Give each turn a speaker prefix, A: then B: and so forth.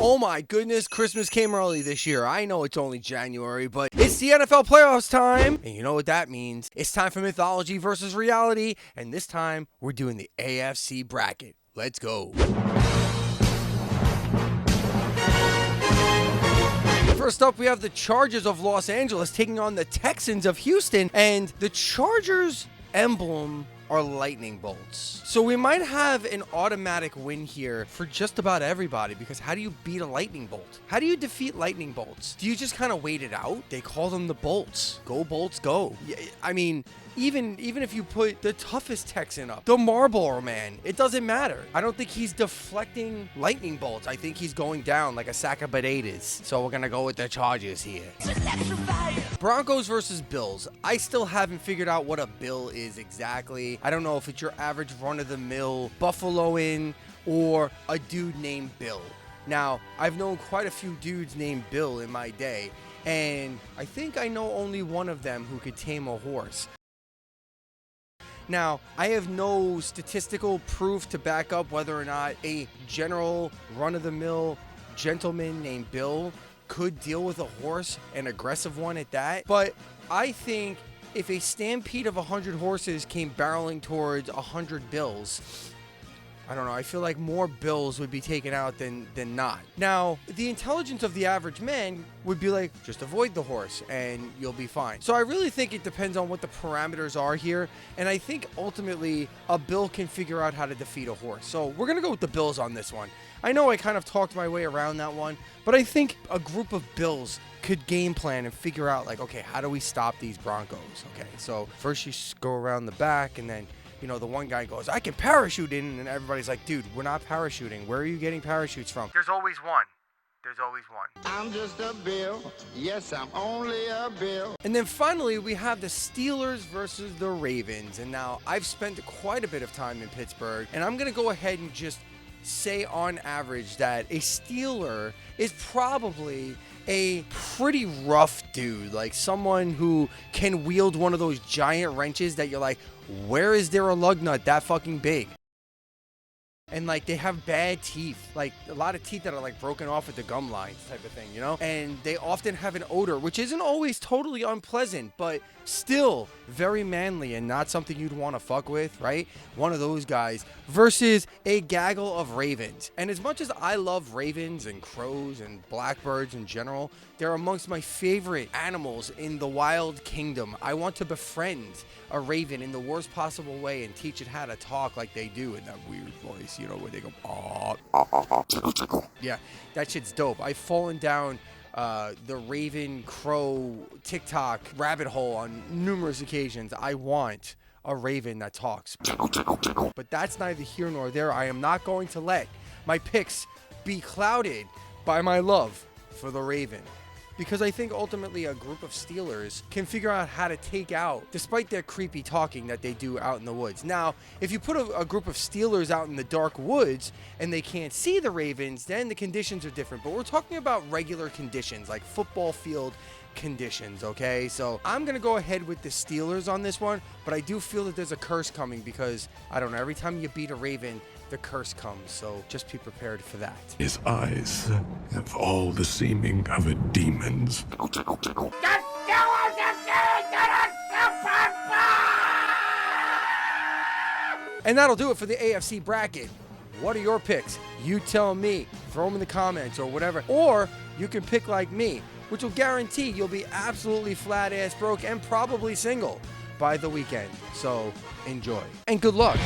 A: Oh my goodness, Christmas came early this year. I know it's only January, but it's the NFL playoffs time. And you know what that means. It's time for Mythology versus Reality. And this time, we're doing the AFC bracket. Let's go. First up, we have the Chargers of Los Angeles taking on the Texans of Houston. And the Chargers emblem are lightning bolts. So we might have an automatic win here for just about everybody, because how do you beat a lightning bolt? How do you defeat lightning bolts? Do you just kind of wait it out? They call them the bolts. Go bolts, go. I mean, even if you put the toughest Texan up, the Marlboro Man, it doesn't matter. I don't think he's deflecting lightning bolts. I think he's going down like a sack of potatoes. So we're gonna go with the Chargers here. Broncos versus Bills. I still haven't figured out what a bill is exactly. I don't know if it's your average run-of-the-mill Buffaloan or a dude named Bill. Now, I've known quite a few dudes named Bill in my day, and I think I know only one of them who could tame a horse. Now, I have no statistical proof to back up whether or not a general run-of-the-mill gentleman named Bill could deal with a horse, an aggressive one at that. But I think if a stampede of 100 horses came barreling towards 100 bills, I don't know, I feel like more bills would be taken out than not. Now, the intelligence of the average man would be like, just avoid the horse and you'll be fine. So I really think it depends on what the parameters are here. And I think ultimately a bill can figure out how to defeat a horse. So we're going to go with the Bills on this one. I know I kind of talked my way around that one, but I think a group of Bills could game plan and figure out like, okay, how do we stop these Broncos? Okay, so first you go around the back, and then you know, the one guy goes, I can parachute in, and everybody's like, dude, we're not parachuting. Where are you getting parachutes from? There's always one. There's always one.
B: I'm just a bill. Yes, I'm only a bill.
A: And then finally, we have the Steelers versus the Ravens. And now, I've spent quite a bit of time in Pittsburgh, and I'm going to go ahead and just say on average that a Steeler is probably a pretty rough dude, like someone who can wield one of those giant wrenches that you're like, where is there a lug nut that fucking big? And like they have bad teeth, like a lot of teeth that are like broken off at the gum lines type of thing, you know? And they often have an odor, which isn't always totally unpleasant, but still very manly and not something you'd want to fuck with, right? One of those guys versus a gaggle of ravens. And as much as I love ravens and crows and blackbirds in general, they're amongst my favorite animals in the wild kingdom. I want to befriend a raven in the worst possible way and teach it how to talk like they do in that weird voice, you know, where they go, yeah, that shit's dope. I've fallen down the raven crow TikTok rabbit hole on numerous occasions. I want a raven that talks. But that's neither here nor there. I am not going to let my picks be clouded by my love for the raven, because I think ultimately a group of Steelers can figure out how to take out, despite their creepy talking that they do out in the woods. Now, if you put a group of Steelers out in the dark woods and they can't see the Ravens, then the conditions are different. But we're talking about regular conditions, like football field conditions, okay? So I'm going to go ahead with the Steelers on this one, but I do feel that there's a curse coming because, I don't know, every time you beat a Raven, the curse comes, so just be prepared for that.
C: His eyes have all the seeming of a demon's.
A: And that'll do it for the AFC bracket. What are your picks? You tell me. Throw them in the comments or whatever. Or you can pick like me, which will guarantee you'll be absolutely flat ass broke and probably single by the weekend. So enjoy and good luck.